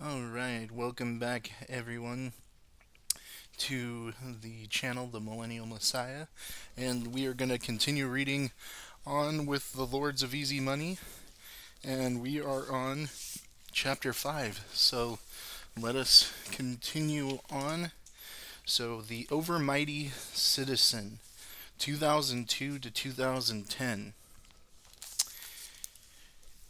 Alright, welcome back everyone to the channel, The Millennial Messiah. And we are going to continue reading on with the Lords of Easy Money. And we are on chapter 5. So let us continue on. So, the Overmighty Citizen, 2002 to 2010.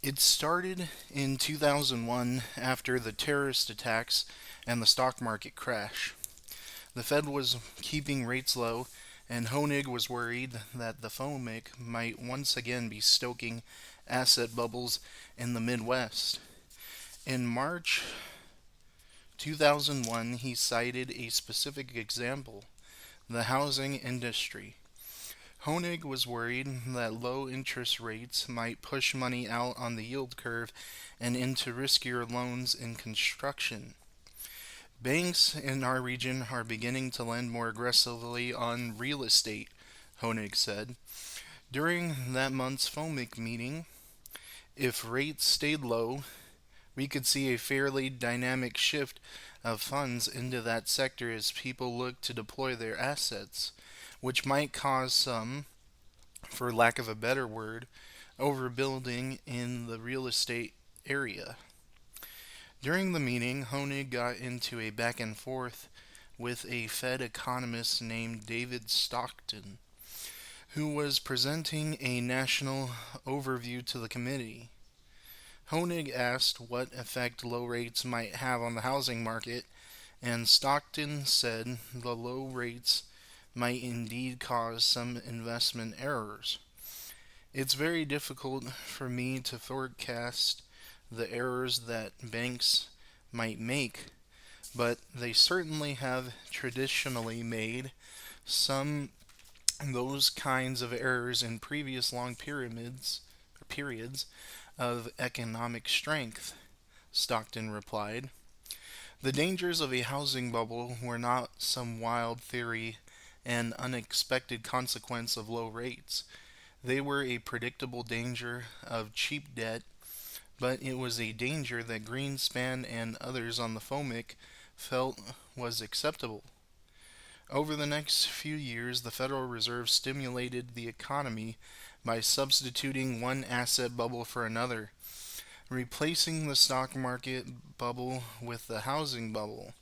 It started in 2001 after the terrorist attacks and the stock market crash. The Fed was keeping rates low, and Honig was worried that the FOMC might once again be stoking asset bubbles in the Midwest. In March 2001, he cited a specific example: the housing industry. Honig was worried that low interest rates might push money out on the yield curve and into riskier loans in construction. Banks in our region are beginning to lend more aggressively on real estate, Honig said. During that month's FOMC meeting, if rates stayed low, we could see a fairly dynamic shift of funds into that sector as people look to deploy their assets, which might cause some, for lack of a better word, overbuilding in the real estate area. During the meeting, Honig got into a back and forth with a Fed economist named David Stockton, who was presenting a national overview to the committee. Honig asked what effect low rates might have on the housing market, and Stockton said the low rates might indeed cause some investment errors. It's very difficult for me to forecast the errors that banks might make, but they certainly have traditionally made some those kinds of errors in previous long periods of economic strength, Stockton replied. The dangers of a housing bubble were not some wild theory and unexpected consequence of low rates. They were a predictable danger of cheap debt, but it was a danger that Greenspan and others on the FOMC felt was acceptable. Over the next few years, the Federal Reserve stimulated the economy by substituting one asset bubble for another, replacing the stock market bubble with the housing bubble.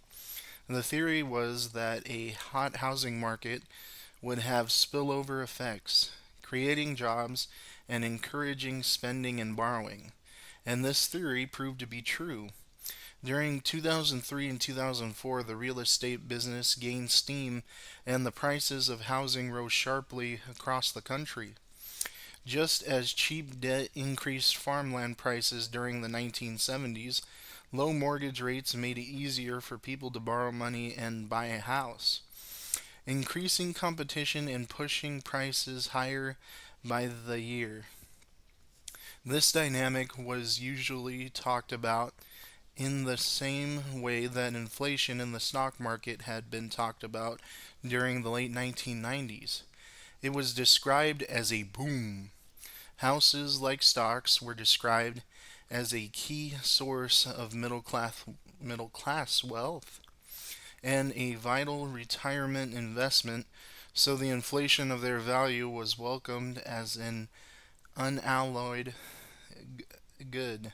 The theory was that a hot housing market would have spillover effects, creating jobs and encouraging spending and borrowing. And this theory proved to be true. During 2003 and 2004, the real estate business gained steam and the prices of housing rose sharply across the country. Just as cheap debt increased farmland prices during the 1970s, low mortgage rates made it easier for people to borrow money and buy a house, increasing competition and pushing prices higher by the year. This dynamic was usually talked about in the same way that inflation in the stock market had been talked about during the late 1990s. It was described as a boom. Houses, like stocks, were described as a key source of middle class wealth and a vital retirement investment, so the inflation of their value was welcomed as an unalloyed good.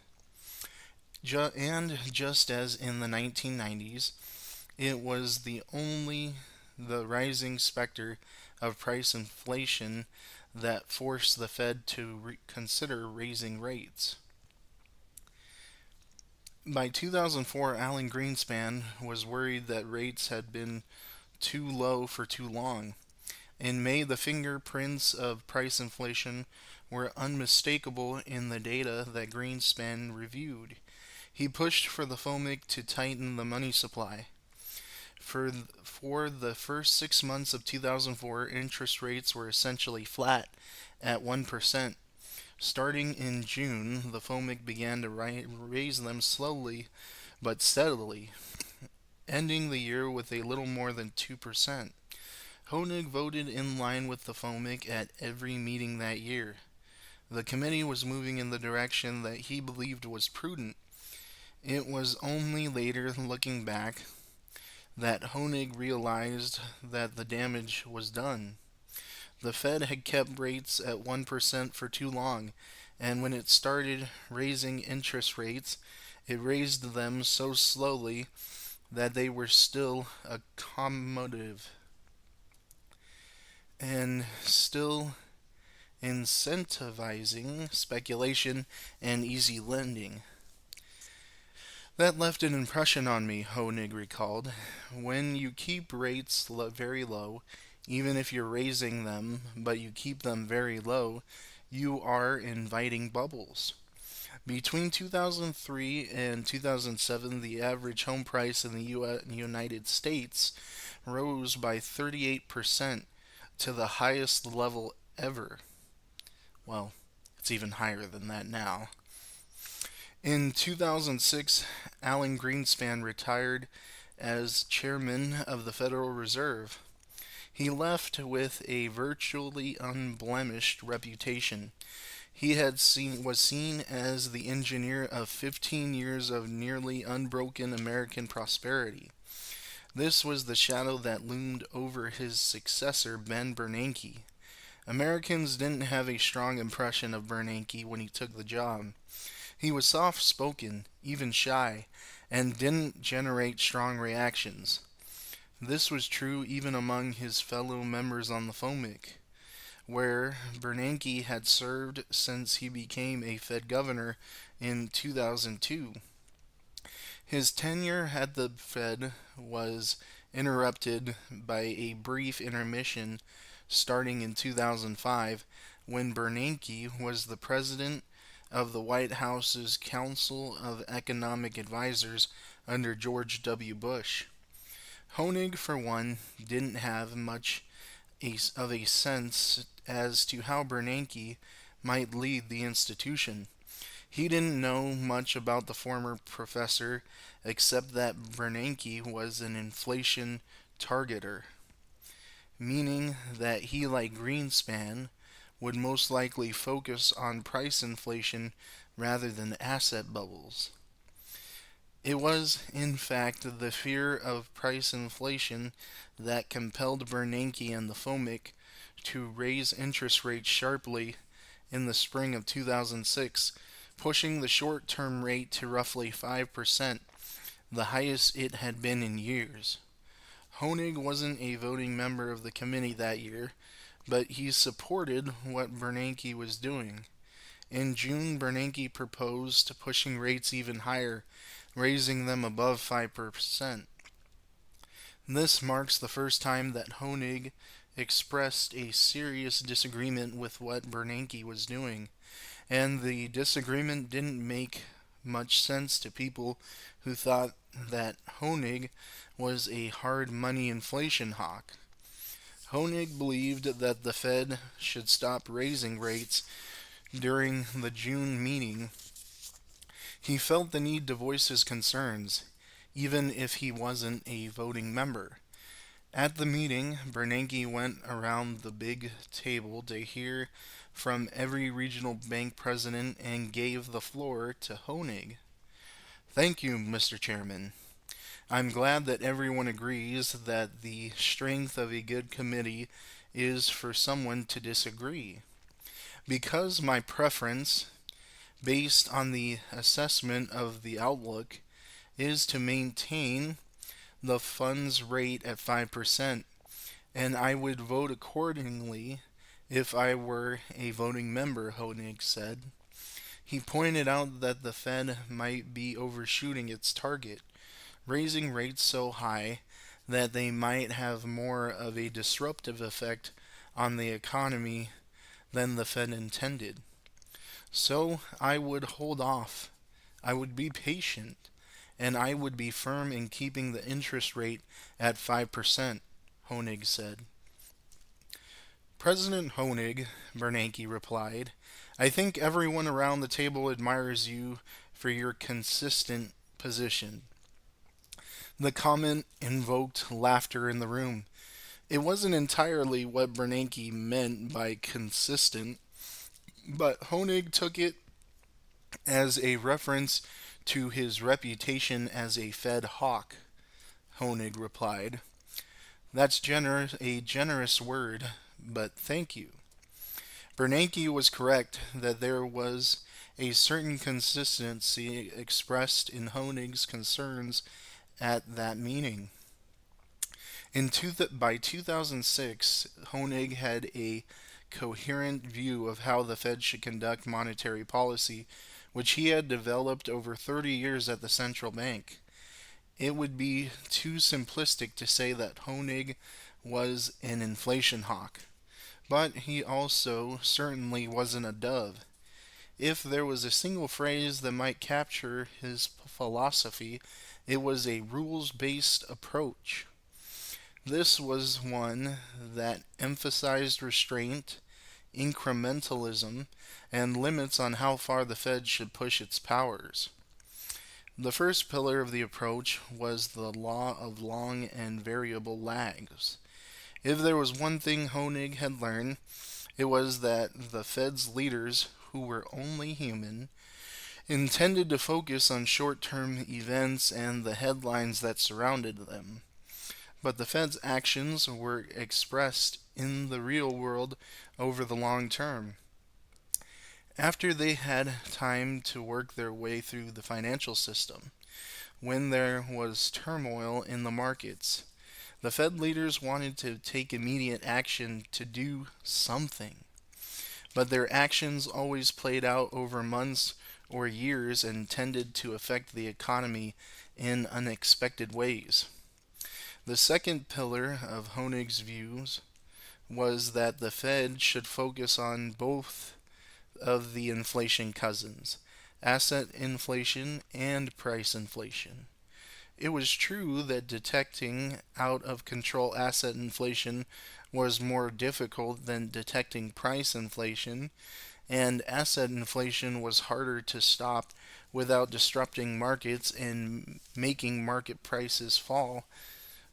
And just as in the 1990s, it was the rising specter of price inflation that forced the Fed to consider raising rates. By 2004, Alan Greenspan was worried that rates had been too low for too long. In May, the fingerprints of price inflation were unmistakable in the data that Greenspan reviewed. He pushed for the FOMC to tighten the money supply. For the first 6 months of 2004, interest rates were essentially flat at 1%. Starting in June, the FOMC began to raise them slowly but steadily, ending the year with a little more than 2%. Honig voted in line with the FOMC at every meeting that year. The committee was moving in the direction that he believed was prudent. It was only later, looking back, that Honig realized that the damage was done. The Fed had kept rates at 1% for too long, and when it started raising interest rates, it raised them so slowly that they were still accommodative and still incentivizing speculation and easy lending. That left an impression on me, Honig recalled. When you keep rates very low, even if you're raising them, but you keep them very low, you are inviting bubbles. Between 2003 and 2007, the average home price in the United States rose by 38% to the highest level ever. Well, it's even higher than that now. In 2006, Alan Greenspan retired as chairman of the Federal Reserve. He left with a virtually unblemished reputation. Was seen as the engineer of 15 years of nearly unbroken American prosperity. This was the shadow that loomed over his successor, Ben Bernanke. Americans didn't have a strong impression of Bernanke when he took the job. He was soft spoken, even shy, and didn't generate strong reactions. This was true even among his fellow members on the FOMIC, where Bernanke had served since he became a Fed governor in 2002. His tenure at the Fed was interrupted by a brief intermission starting in 2005 when Bernanke was the president of the White House's Council of Economic Advisers under George W. Bush. Honig, for one, didn't have much of a sense as to how Bernanke might lead the institution. He didn't know much about the former professor except that Bernanke was an inflation targeter, meaning that he, like Greenspan, would most likely focus on price inflation rather than asset bubbles. It was, in fact, the fear of price inflation that compelled Bernanke and the FOMIC to raise interest rates sharply in the spring of 2006, pushing the short term rate to roughly 5%, the highest it had been in years. Honig wasn't a voting member of the committee that year, but he supported what Bernanke was doing. In June, Bernanke proposed pushing rates even higher, raising them above 5%. This marks the first time that Honig expressed a serious disagreement with what Bernanke was doing, and the disagreement didn't make much sense to people who thought that Honig was a hard money inflation hawk. Honig believed that the Fed should stop raising rates during the June meeting. He felt the need to voice his concerns, even if he wasn't a voting member. At the meeting, Bernanke went around the big table to hear from every regional bank president and gave the floor to Honig. Thank you, Mr. Chairman. I'm glad that everyone agrees that the strength of a good committee is for someone to disagree. Because my preference, based on the assessment of the outlook, is to maintain the funds rate at 5%, and I would vote accordingly if I were a voting member, Honig said. He pointed out that the Fed might be overshooting its target, raising rates so high that they might have more of a disruptive effect on the economy than the Fed intended. So I would hold off. I would be patient, and I would be firm in keeping the interest rate at 5%, Honig said. President Honig, Bernanke replied, I think everyone around the table admires you for your consistent position. The comment invoked laughter in the room. It wasn't entirely what Bernanke meant by consistent, but Honig took it as a reference to his reputation as a Fed hawk, Honig replied. That's a generous word, but thank you. Bernanke was correct that there was a certain consistency expressed in Honig's concerns at that meeting. By 2006, Honig had a coherent view of how the Fed should conduct monetary policy, which he had developed over 30 years at the central bank. It would be too simplistic to say that Honig was an inflation hawk, but he also certainly wasn't a dove. If there was a single phrase that might capture his philosophy, it was a rules based approach. This was one that emphasized restraint, incrementalism, and limits on how far the Fed should push its powers. The first pillar of the approach was the law of long and variable lags. If there was one thing Honig had learned, it was that the Fed's leaders, who were only human, intended to focus on short-term events and the headlines that surrounded them. But the Fed's actions were expressed in the real world over the long term. After they had time to work their way through the financial system, when there was turmoil in the markets, the Fed leaders wanted to take immediate action to do something. But their actions always played out over months or years and tended to affect the economy in unexpected ways. The second pillar of Honig's views was that the Fed should focus on both of the inflation cousins, asset inflation and price inflation. It was true that detecting out of control asset inflation was more difficult than detecting price inflation, and asset inflation was harder to stop without disrupting markets and making market prices fall.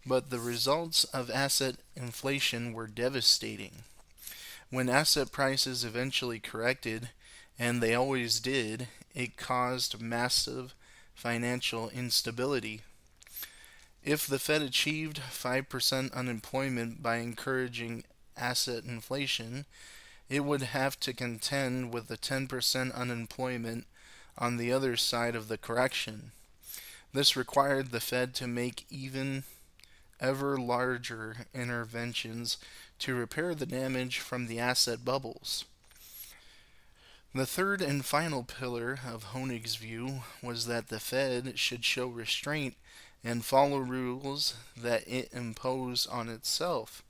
But the results of asset inflation were devastating. When asset prices eventually corrected, and they always did, it caused massive financial instability. If the Fed achieved 5% unemployment by encouraging asset inflation, it would have to contend with the 10% unemployment on the other side of the correction. This required the Fed to make even ever larger interventions to repair the damage from the asset bubbles. The third and final pillar of Honig's view was that the Fed should show restraint and follow rules that it imposed on itself.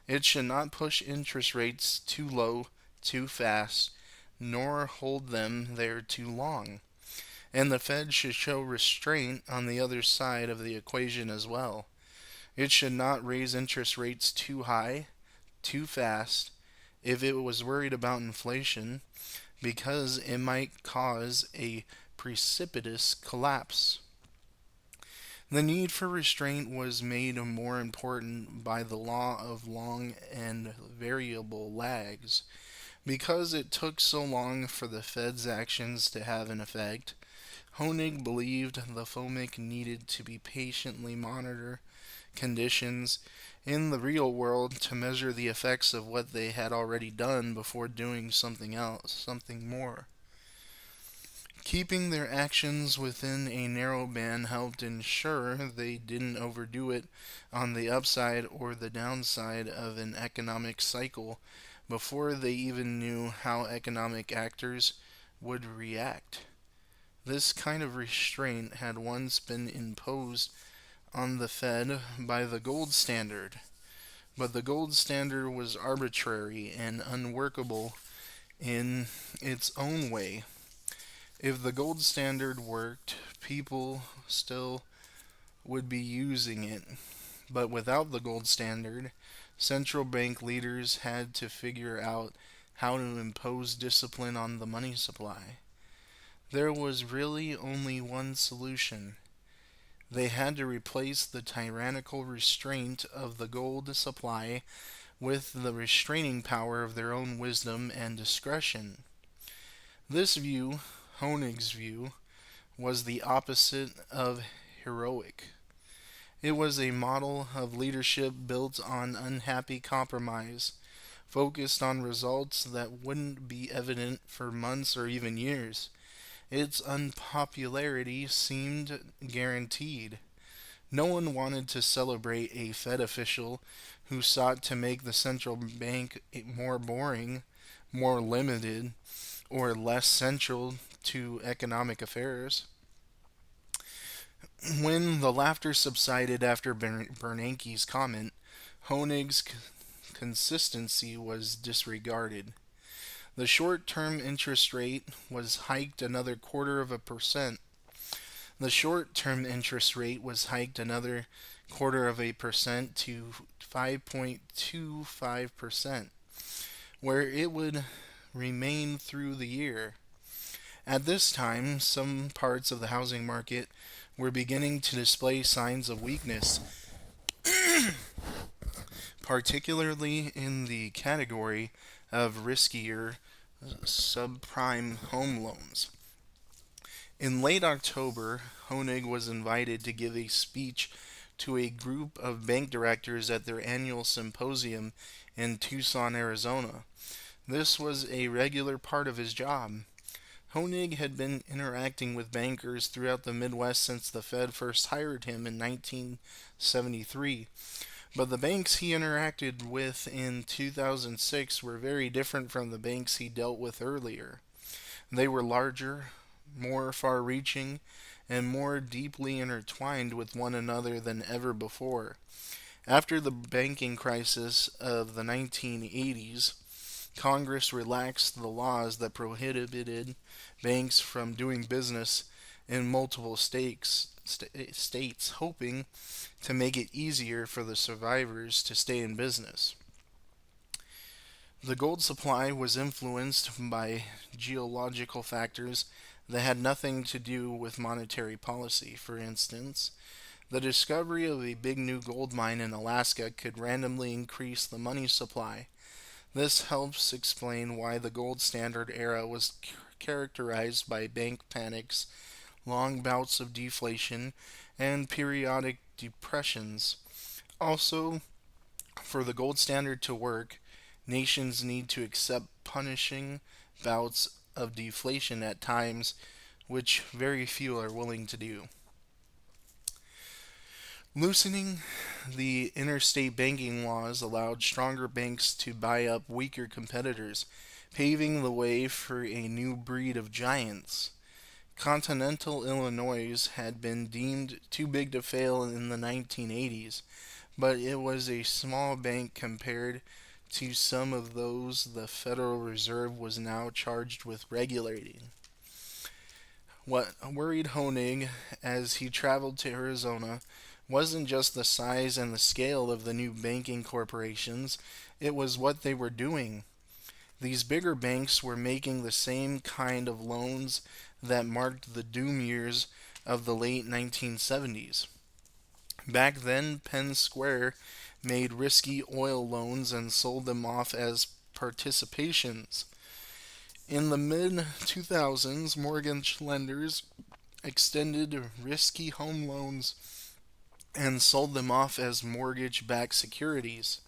It should not push interest rates too low, too fast, nor hold them there too long. And the Fed should show restraint on the other side of the equation as well. It should not raise interest rates too high, too fast, if it was worried about inflation, because it might cause a precipitous collapse. The need for restraint was made more important by the law of long and variable lags. Because it took so long for the Fed's actions to have an effect, Honig believed the FOMC needed to be patiently monitor conditions in the real world to measure the effects of what they had already done before doing something else, something more. Keeping their actions within a narrow band helped ensure they didn't overdo it on the upside or the downside of an economic cycle before they even knew how economic actors would react. This kind of restraint had once been imposed on the Fed by the gold standard, but the gold standard was arbitrary and unworkable in its own way. If the gold standard worked, people still would be using it. But without the gold standard, central bank leaders had to figure out how to impose discipline on the money supply. There was really only one solution. They had to replace the tyrannical restraint of the gold supply with the restraining power of their own wisdom and discretion. This view, Honig's view, was the opposite of heroic. It was a model of leadership built on unhappy compromise, focused on results that wouldn't be evident for months or even years. Its unpopularity seemed guaranteed. No one wanted to celebrate a Fed official who sought to make the central bank more boring, more limited, or less central to economic affairs. When the laughter subsided after Bernanke's comment, Honig's consistency was disregarded. The short term interest rate was hiked another quarter of a percent. The short term interest rate was hiked another quarter of a percent to 5.25%, where it would remain through the year. At this time, some parts of the housing market were beginning to display signs of weakness, particularly in the category of riskier subprime home loans. In late October, Honig was invited to give a speech to a group of bank directors at their annual symposium in Tucson, Arizona. This was a regular part of his job. Honig had been interacting with bankers throughout the Midwest since the Fed first hired him in 1973. But the banks he interacted with in 2006 were very different from the banks he dealt with earlier. They were larger, more far reaching, and more deeply intertwined with one another than ever before. After the banking crisis of the 1980s, Congress relaxed the laws that prohibited banks from doing business in multiple states, hoping to make it easier for the survivors to stay in business. The gold supply was influenced by geological factors that had nothing to do with monetary policy. For instance, the discovery of a big new gold mine in Alaska could randomly increase the money supply. This helps explain why the gold standard era was characterized by bank panics, long bouts of deflation, and periodic depressions. Also, for the gold standard to work, nations need to accept punishing bouts of deflation at times, which very few are willing to do. Loosening the interstate banking laws allowed stronger banks to buy up weaker competitors, paving the way for a new breed of giants. Continental Illinois had been deemed too big to fail in the 1980s, but it was a small bank compared to some of those the Federal Reserve was now charged with regulating. What worried Honig as he traveled to Arizona wasn't just the size and the scale of the new banking corporations, it was what they were doing. These bigger banks were making the same kind of loans that marked the doom years of the late 1970s. Back then, Penn Square made risky oil loans and sold them off as participations. In the mid 2000s, mortgage lenders extended risky home loans and sold them off as mortgage backed securities.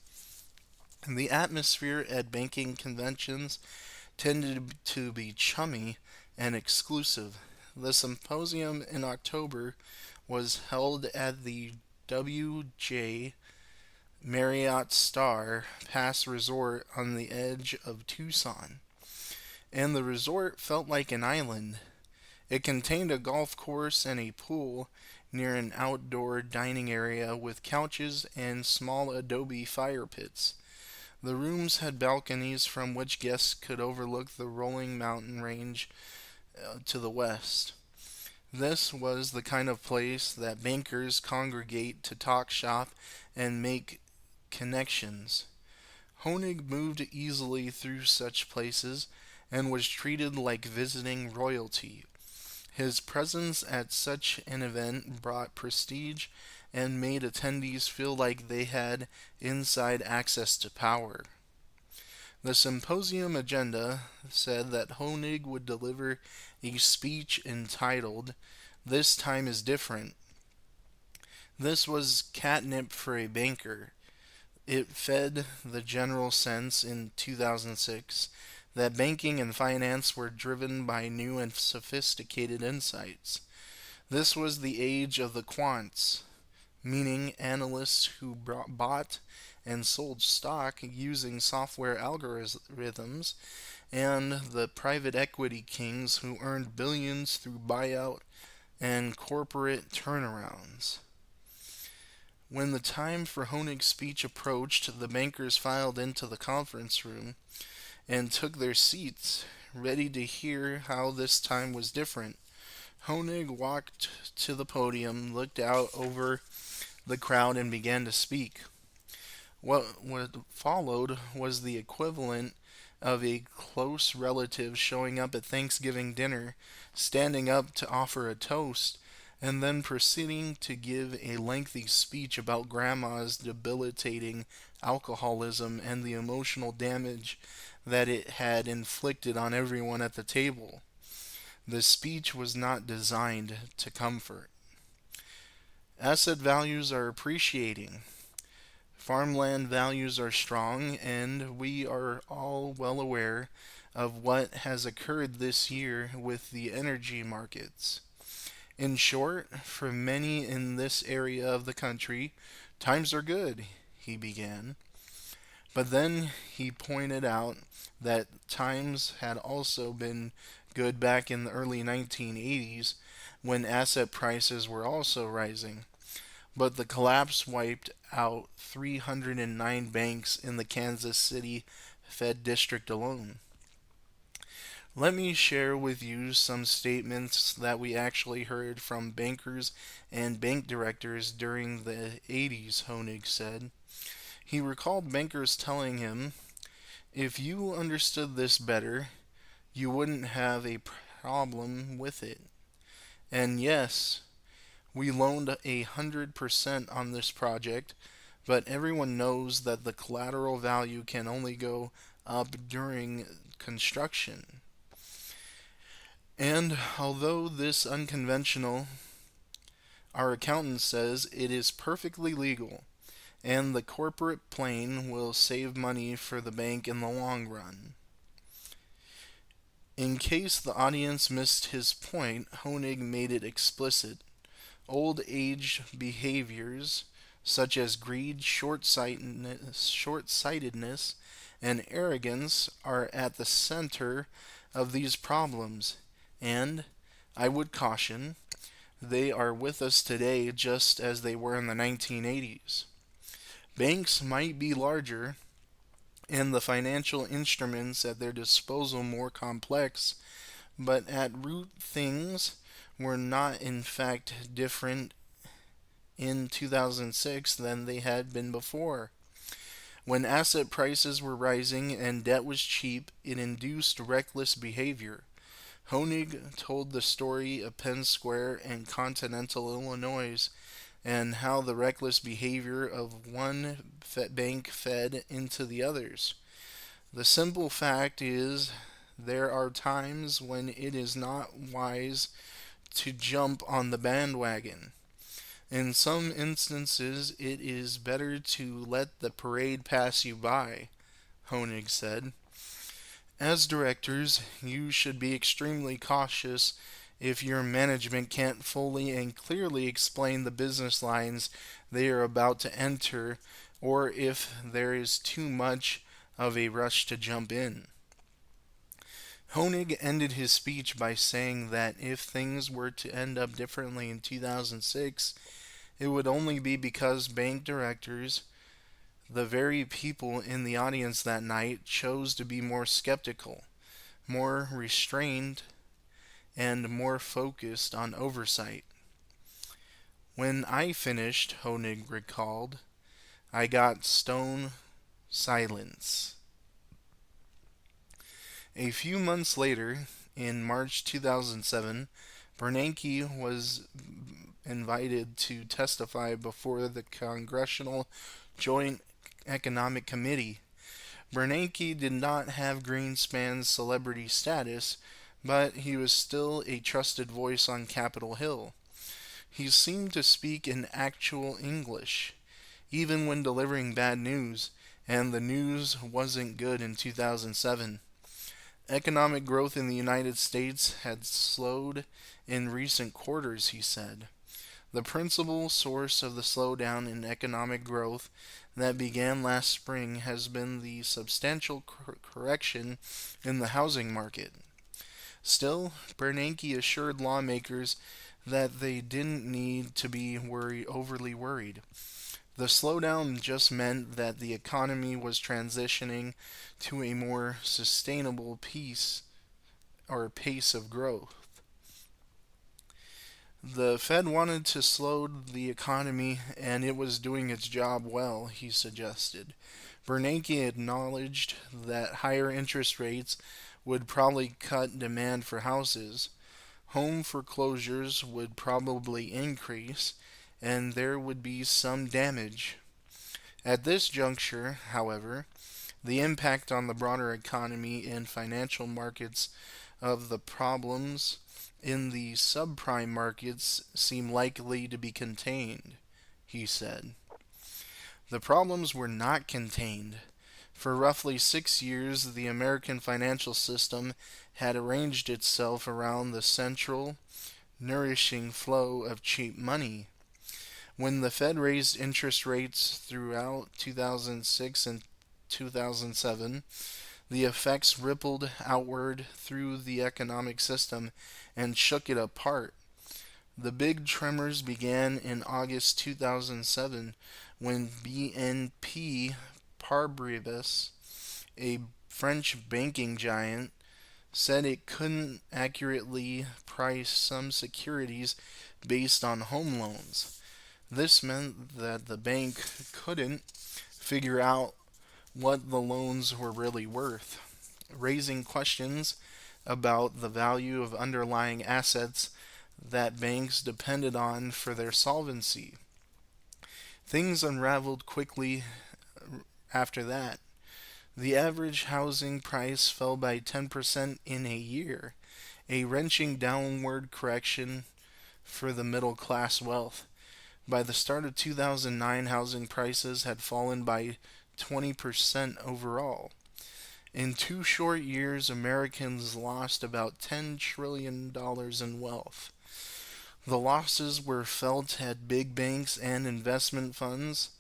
The atmosphere at banking conventions tended to be chummy and exclusive. The symposium in October was held at the W.J. Marriott Star Pass Resort on the edge of Tucson, and the resort felt like an island. It contained a golf course and a pool near an outdoor dining area with couches and small adobe fire pits. The rooms had balconies from which guests could overlook the rolling mountain range to the west. This was the kind of place that bankers congregate to talk shop and make connections. Honig moved easily through such places and was treated like visiting royalty. His presence at such an event brought prestige and made attendees feel like they had inside access to power. The symposium agenda said that Honig would deliver a speech entitled This time is different. This was catnip for a banker. It fed the general sense in 2006 that banking and finance were driven by new and sophisticated insights. This was the age of the quants, meaning analysts who bought and sold stock using software algorithms, and the private equity kings who earned billions through buyout and corporate turnarounds. When the time for Honig's speech approached, the bankers filed into the conference room and took their seats, ready to hear how this time was different. Honig walked to the podium, looked out over the crowd, and began to speak. What followed was the equivalent of a close relative showing up at Thanksgiving dinner, standing up to offer a toast, and then proceeding to give a lengthy speech about grandma's debilitating alcoholism and the emotional damage that it had inflicted on everyone at the table. The speech was not designed to comfort. Asset values are appreciating. Farmland values are strong, and we are all well aware of what has occurred this year with the energy markets. In short, for many in this area of the country, times are good, he began. But then he pointed out that times had also been good back in the early 1980s when asset prices were also rising. But the collapse wiped out 309 banks in the Kansas City Fed District alone. Let me share with you some statements that we actually heard from bankers and bank directors during the 80s, Honig said. He recalled bankers telling him, "If you understood this better, you wouldn't have a problem with it. And yes, we loaned 100% on this project, but everyone knows that the collateral value can only go up during construction. And although this unconventional, our accountant says it is perfectly legal, and the corporate plane will save money for the bank in the long run." In case the audience missed his point, Honig made it explicit. Old age behaviors such as greed, short-sightedness, and arrogance are at the center of these problems, and, I would caution, they are with us today just as they were in the 1980s. Banks might be larger and the financial instruments at their disposal more complex, but at root things were not in fact different in 2006 than they had been before. When asset prices were rising and debt was cheap, it induced reckless behavior. Honig told the story of Penn Square and Continental Illinois and how the reckless behavior of one bank fed into the others. The simple fact is, there are times when it is not wise to jump on the bandwagon. In some instances, it is better to let the parade pass you by, Honig said. As directors, you should be extremely cautious if your management can't fully and clearly explain the business lines they are about to enter, or if there is too much of a rush to jump in. Honig ended his speech by saying that if things were to end up differently in 2006, it would only be because bank directors, the very people in the audience that night, chose to be more skeptical, more restrained, and more focused on oversight. When I finished, Honig recalled, I got stone silence. A few months later, in March 2007, Bernanke was invited to testify before the Congressional Joint Economic Committee. Bernanke did not have Greenspan's celebrity status, but he was still a trusted voice on Capitol Hill. He seemed to speak in actual English, even when delivering bad news, and the news wasn't good in 2007. Economic growth in the United States had slowed in recent quarters, he said. The principal source of the slowdown in economic growth that began last spring has been the substantial correction in the housing market. Still, Bernanke assured lawmakers that they didn't need to be overly worried. The slowdown just meant that the economy was transitioning to a more sustainable pace of growth. The Fed wanted to slow the economy, and it was doing its job well, he suggested. Bernanke acknowledged that higher interest rates would probably cut demand for houses. Home foreclosures would probably increase, and there would be some damage. At this juncture, however, the impact on the broader economy and financial markets of the problems in the subprime markets seem likely to be contained, he said. The problems were not contained. For roughly 6 years, the American financial system had arranged itself around the central, nourishing flow of cheap money. When the Fed raised interest rates throughout 2006 and 2007, the effects rippled outward through the economic system and shook it apart. The big tremors began in August 2007 when BNP Paribas, a French banking giant, said it couldn't accurately price some securities based on home loans. This meant that the bank couldn't figure out what the loans were really worth, raising questions about the value of underlying assets that banks depended on for their solvency. Things unraveled quickly after that. The average housing price fell by 10% in a year, a wrenching downward correction for the middle class wealth. By the start of 2009, housing prices had fallen by 20% overall. In 2 short years, Americans lost about $10 trillion in wealth. The losses were felt at big banks and investment funds,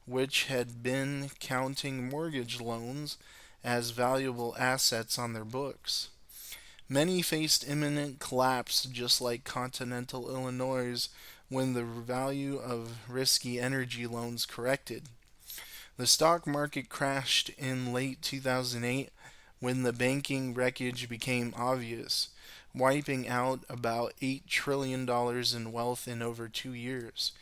which had been counting mortgage loans as valuable assets on their books. Many faced imminent collapse, just like continental Illinois when the value of risky energy loans corrected. The stock market crashed in late 2008 when the banking wreckage became obvious, wiping out about $8 trillion in wealth in over 2 years.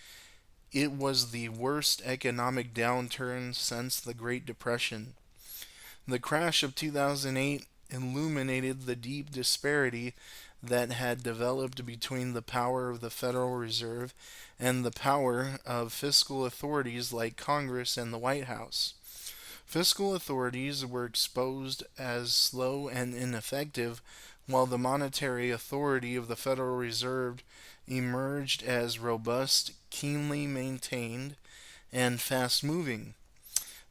It was the worst economic downturn since the Great Depression. The crash of 2008 illuminated the deep disparity that had developed between the power of the Federal Reserve and the power of fiscal authorities like Congress and the White House. Fiscal authorities were exposed as slow and ineffective, while the monetary authority of the Federal Reserve emerged as robust, keenly maintained, and fast moving.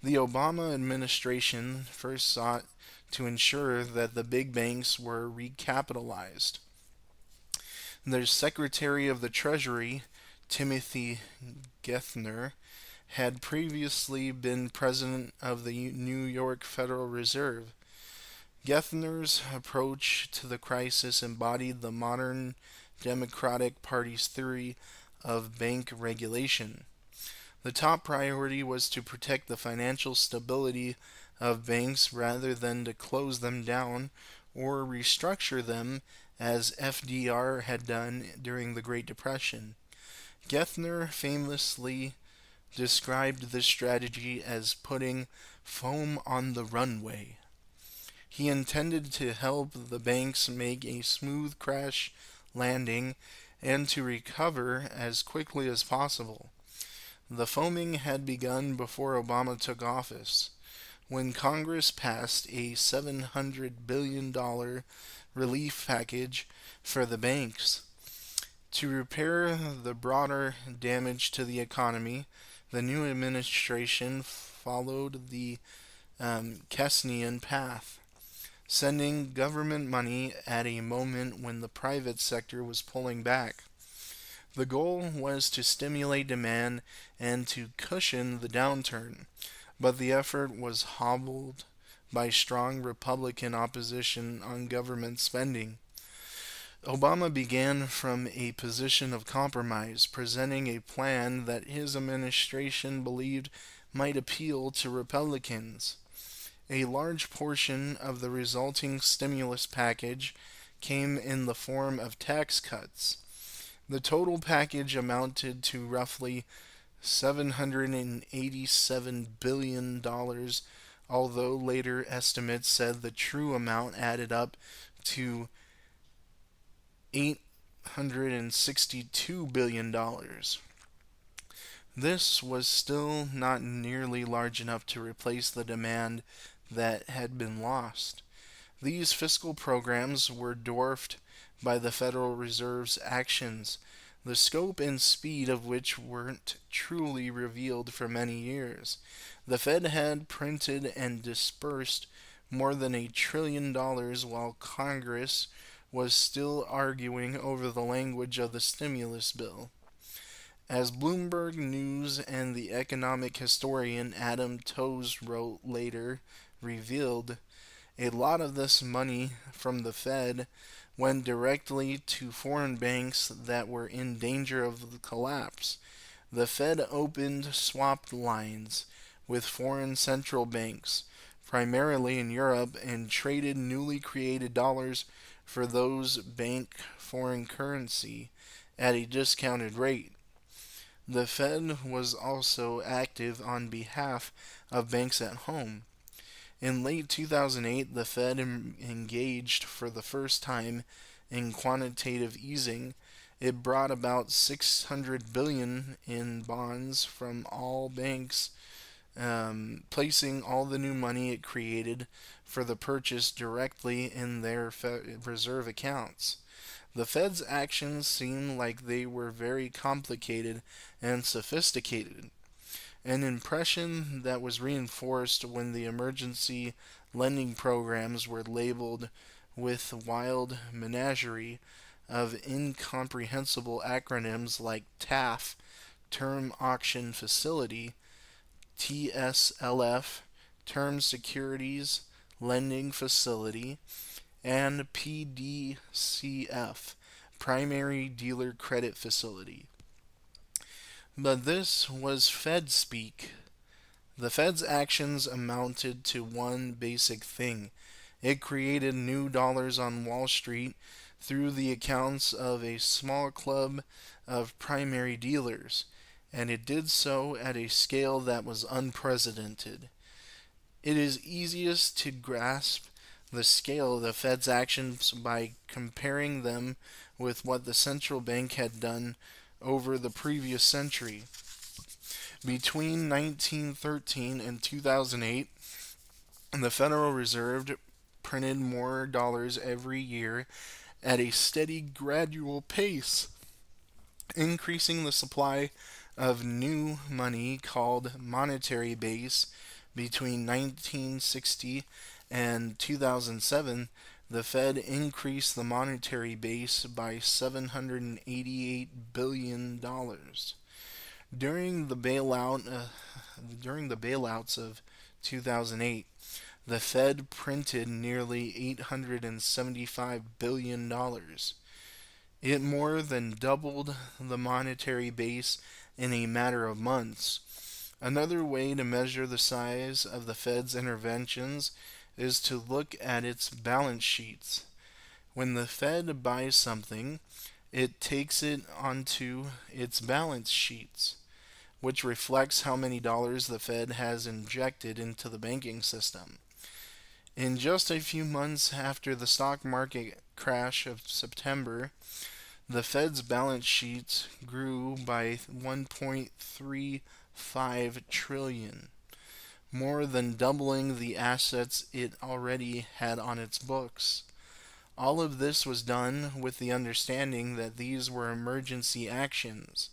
The Obama administration first sought to ensure that the big banks were recapitalized. Their Secretary of the Treasury, Timothy Geithner, had previously been president of the New York Federal Reserve. Geithner's approach to the crisis embodied the modern Democratic Party's theory of bank regulation. The top priority was to protect the financial stability of banks rather than to close them down or restructure them as FDR had done during the Great Depression. Geithner famously described this strategy as putting foam on the runway. He intended to help the banks make a smooth crash landing and to recover as quickly as possible. The foaming had begun before Obama took office, when Congress passed a $700 billion relief package for the banks. To repair the broader damage to the economy, the new administration followed the Keynesian path, sending government money at a moment when the private sector was pulling back. The goal was to stimulate demand and to cushion the downturn, but the effort was hobbled by strong Republican opposition on government spending. Obama began from a position of compromise, presenting a plan that his administration believed might appeal to Republicans. A large portion of the resulting stimulus package came in the form of tax cuts. The total package amounted to roughly $787 billion, although later estimates said the true amount added up to $862 billion. This was still not nearly large enough to replace the demand that had been lost. These fiscal programs were dwarfed by the Federal Reserve's actions, the scope and speed of which weren't truly revealed for many years. The Fed had printed and dispersed more than $1 trillion while Congress was still arguing over the language of the stimulus bill. As Bloomberg News and the economic historian Adam Tooze wrote later revealed, a lot of this money from the Fed went directly to foreign banks that were in danger of collapse. The Fed opened swap lines with foreign central banks, primarily in Europe, and traded newly created dollars for those bank foreign currency at a discounted rate. The Fed was also active on behalf of banks at home. In late 2008, the Fed engaged for the first time in quantitative easing. It brought about 600 billion in bonds from all banks, placing all the new money it created for the purchase directly in their reserve accounts. The Fed's actions seemed like they were very complicated and sophisticated, an impression that was reinforced when the emergency lending programs were labeled with wild menagerie of incomprehensible acronyms like TAF, Term Auction Facility, TSLF, Term Securities Lending Facility, and PDCF, Primary Dealer Credit Facility. But this was Fed speak. The Fed's actions amounted to one basic thing. It created new dollars on Wall Street through the accounts of a small club of primary dealers, and it did so at a scale that was unprecedented. It is easiest to grasp the scale of the Fed's actions by comparing them with what the central bank had done over the previous century. Between 1913 and 2008, the Federal Reserve printed more dollars every year at a steady, gradual pace, increasing the supply of new money called monetary base. Between 1960 and 2007, the Fed increased the monetary base by $788 billion. During the bailouts of 2008, the Fed printed nearly $875 billion. It more than doubled the monetary base in a matter of months. Another way to measure the size of the Fed's interventions is to look at its balance sheets. When the Fed buys something, it takes it onto its balance sheets, which reflects how many dollars the Fed has injected into the banking system. In just a few months after the stock market crash of September, the Fed's balance sheets grew by 1.35 trillion, more than doubling the assets it already had on its books. All of this was done with the understanding that these were emergency actions,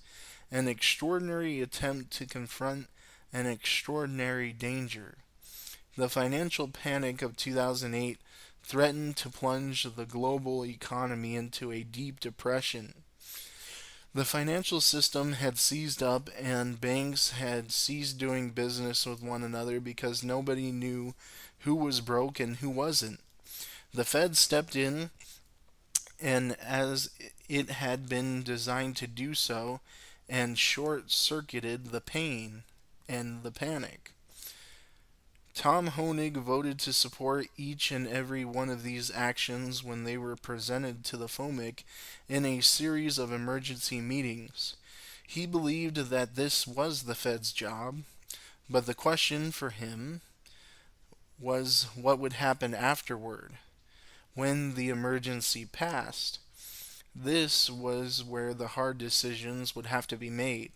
an extraordinary attempt to confront an extraordinary danger. The financial panic of 2008 threatened to plunge the global economy into a deep depression. The financial system had seized up, and banks had ceased doing business with one another because nobody knew who was broke and who wasn't. The Fed stepped in, and as it had been designed to do so, and short circuited the pain and the panic. Tom Honig voted to support each and every one of these actions when they were presented to the FOMIC in a series of emergency meetings. He believed that this was the Fed's job, but the question for him was what would happen afterward, when the emergency passed. This was where the hard decisions would have to be made.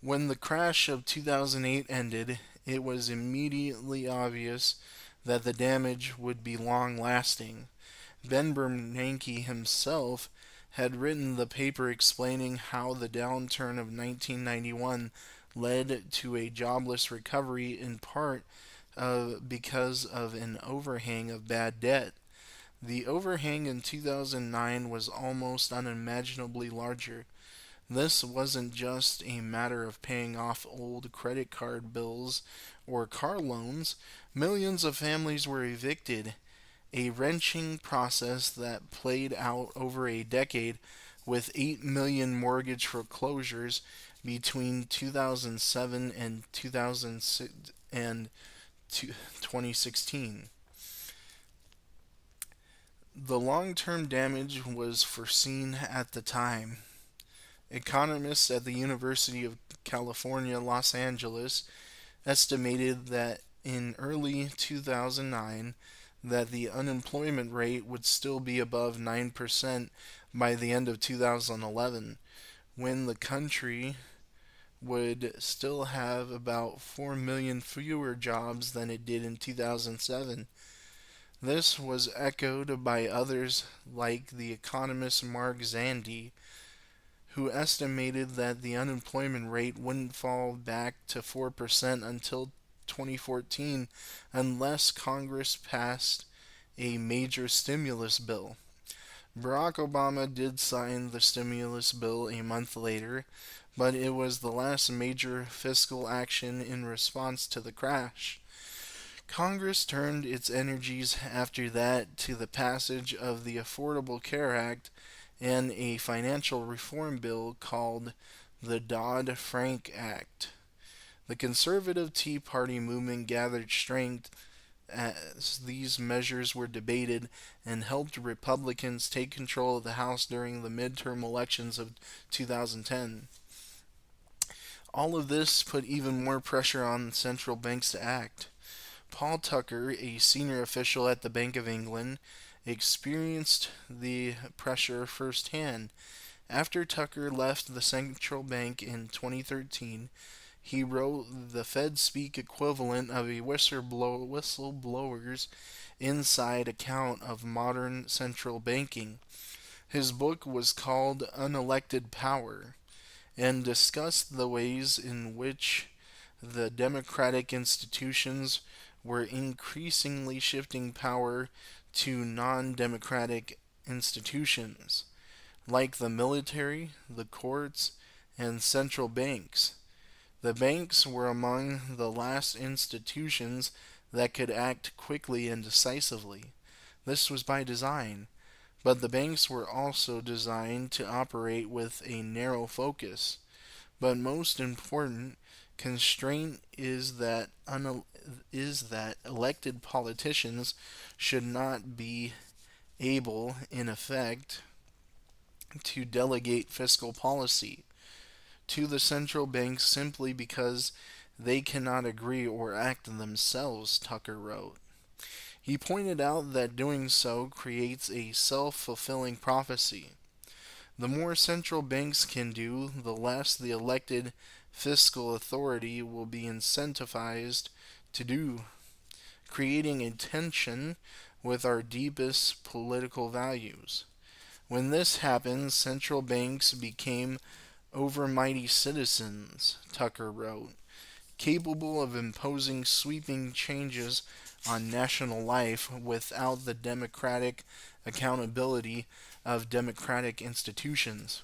When the crash of 2008 ended, it was immediately obvious that the damage would be long lasting. Ben Bernanke himself had written the paper explaining how the downturn of 1991 led to a jobless recovery in part because of an overhang of bad debt. The overhang in 2009 was almost unimaginably larger. This wasn't just a matter of paying off old credit card bills or car loans. Millions of families were evicted, a wrenching process that played out over a decade with 8 million mortgage foreclosures between 2007 and 2016. The long-term damage was foreseen at the time. Economists at the University of California, Los Angeles estimated that in early 2009 that the unemployment rate would still be above 9% by the end of 2011, when the country would still have about 4 million fewer jobs than it did in 2007. This was echoed by others like the economist Mark Zandi, who estimated that the unemployment rate wouldn't fall back to 4% until 2014 unless Congress passed a major stimulus bill. Barack Obama did sign the stimulus bill a month later, but it was the last major fiscal action in response to the crash. Congress turned its energies after that to the passage of the Affordable Care Act and a financial reform bill called the Dodd-Frank Act. The conservative Tea Party movement gathered strength as these measures were debated and helped Republicans take control of the House during the midterm elections of 2010. All of this put even more pressure on central banks to act. Paul Tucker, a senior official at the Bank of England, experienced the pressure firsthand. After Tucker left the central bank in 2013, he wrote the Fed speak equivalent of a whistleblower's inside account of modern central banking. His book was called Unelected Power and discussed the ways in which the democratic institutions were increasingly shifting power to non-democratic institutions, like the military, the courts, and central banks. The banks were among the last institutions that could act quickly and decisively. This was by design, but the banks were also designed to operate with a narrow focus. But most important constraint is that elected politicians should not be able, in effect, to delegate fiscal policy to the central banks simply because they cannot agree or act themselves, Tucker wrote. He pointed out that doing so creates a self-fulfilling prophecy. The more central banks can do, the less the elected fiscal authority will be incentivized to do, creating a tension with our deepest political values. When this happened, central banks became overmighty citizens, Tucker wrote, capable of imposing sweeping changes on national life without the democratic accountability of democratic institutions.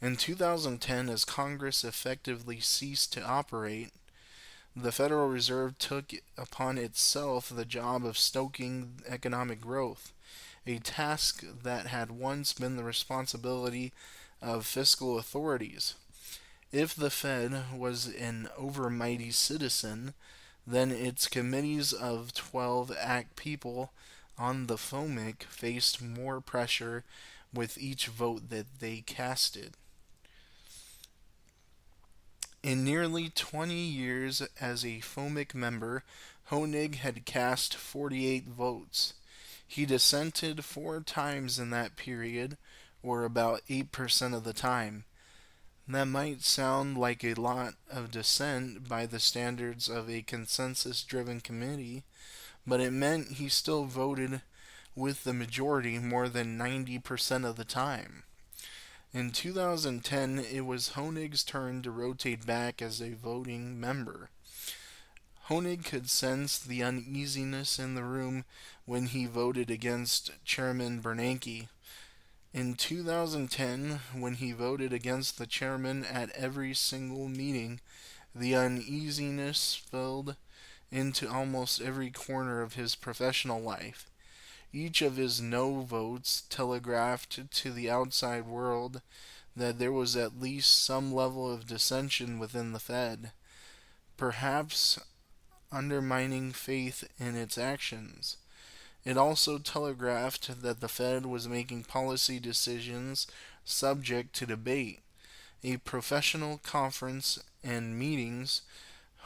In 2010, as Congress effectively ceased to operate, the Federal Reserve took upon itself the job of stoking economic growth, a task that had once been the responsibility of fiscal authorities. If the Fed was an overmighty citizen, then its committees of 12 act people on the FOMIC faced more pressure with each vote that they casted. In nearly 20 years as a FOMIC member, Honig had cast 48 votes. He dissented 4 times in that period, or about 8% of the time. That might sound like a lot of dissent by the standards of a consensus driven committee, but it meant he still voted with the majority more than 90% of the time. In 2010, it was Honig's turn to rotate back as a voting member. Honig could sense the uneasiness in the room when he voted against Chairman Bernanke. In 2010, when he voted against the chairman at every single meeting, the uneasiness spilled into almost every corner of his professional life. Each of his no votes telegraphed to the outside world that there was at least some level of dissension within the Fed, perhaps undermining faith in its actions. It also telegraphed that the Fed was making policy decisions subject to debate. A professional conference and meetings,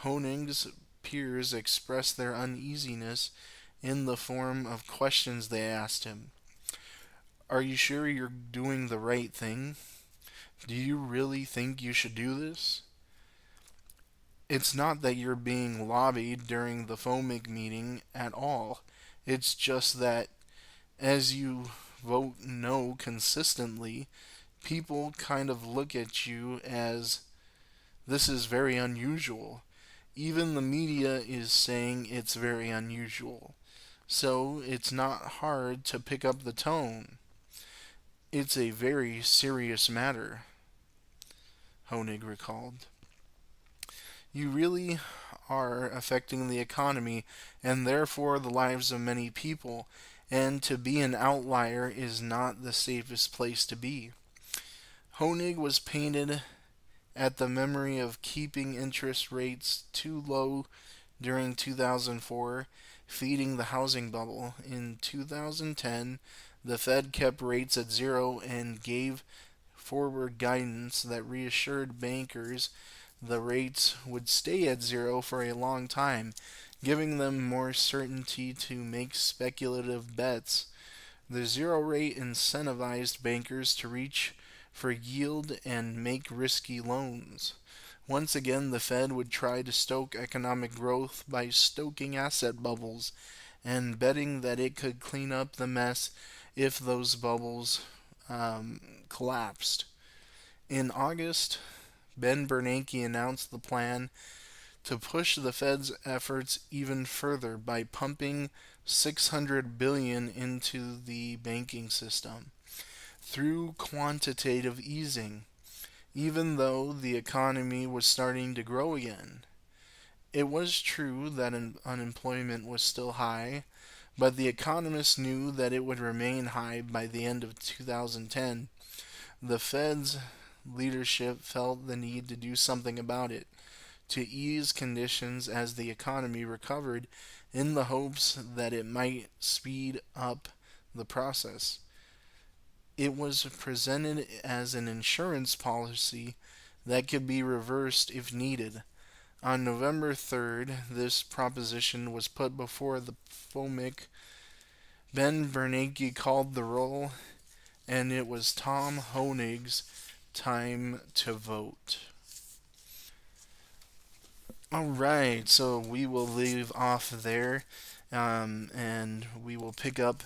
Honig's peers expressed their uneasiness in the form of questions they asked him. Are you sure you're doing the right thing? Do you really think you should do this? It's not that you're being lobbied during the FOMIC meeting at all. It's just that as you vote no consistently, people kind of look at you as this is very unusual. Even the media is saying it's very unusual. So it's not hard to pick up the tone. It's a very serious matter, Honig recalled. You really are affecting the economy and therefore the lives of many people, and to be an outlier is not the safest place to be. Honig was painted at the memory of keeping interest rates too low during 2004, feeding the housing bubble. In 2010, the Fed kept rates at zero and gave forward guidance that reassured bankers the rates would stay at zero for a long time, giving them more certainty to make speculative bets. The zero rate incentivized bankers to reach for yield and make risky loans. Once again, the Fed would try to stoke economic growth by stoking asset bubbles and betting that it could clean up the mess if those bubbles collapsed. In August, Ben Bernanke announced the plan to push the Fed's efforts even further by pumping $600 billion into the banking system through quantitative easing, even though the economy was starting to grow again. It was true that unemployment was still high, but the economists knew that it would remain high by the end of 2010. The Fed's leadership felt the need to do something about it, to ease conditions as the economy recovered, in the hopes that it might speed up the process. It was presented as an insurance policy that could be reversed if needed. On November 3rd, this proposition was put before the FOMIC. Ben Bernanke called the roll, and it was Tom Honig's time to vote. Alright, so we will leave off there. and we will pick up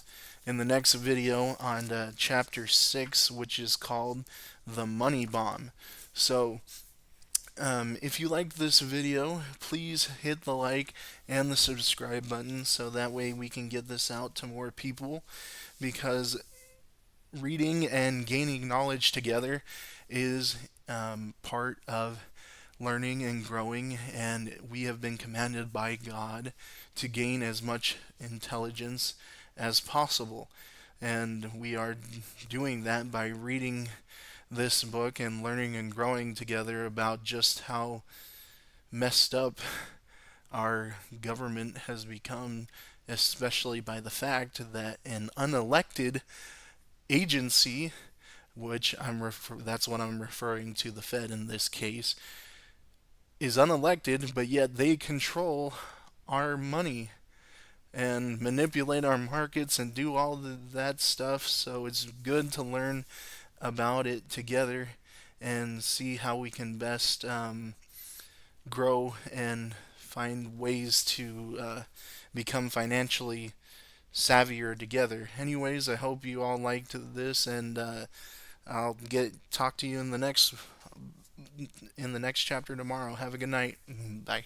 in the next video on chapter 6, which is called The Money Bomb. So, if you liked this video, please hit the like and the subscribe button so that way we can get this out to more people, because reading and gaining knowledge together is part of learning and growing, and we have been commanded by God to gain as much intelligence as possible. And we are doing that by reading this book and learning and growing together about just how messed up our government has become, especially by the fact that an unelected agency, which that's what I'm referring to, the Fed in this case, is unelected, but yet they control our money and manipulate our markets and do all that stuff. So it's good to learn about it together and see how we can best grow and find ways to become financially savvier together. Anyways, I hope you all liked this, and I'll talk to you in the next chapter tomorrow. Have a good night. Bye.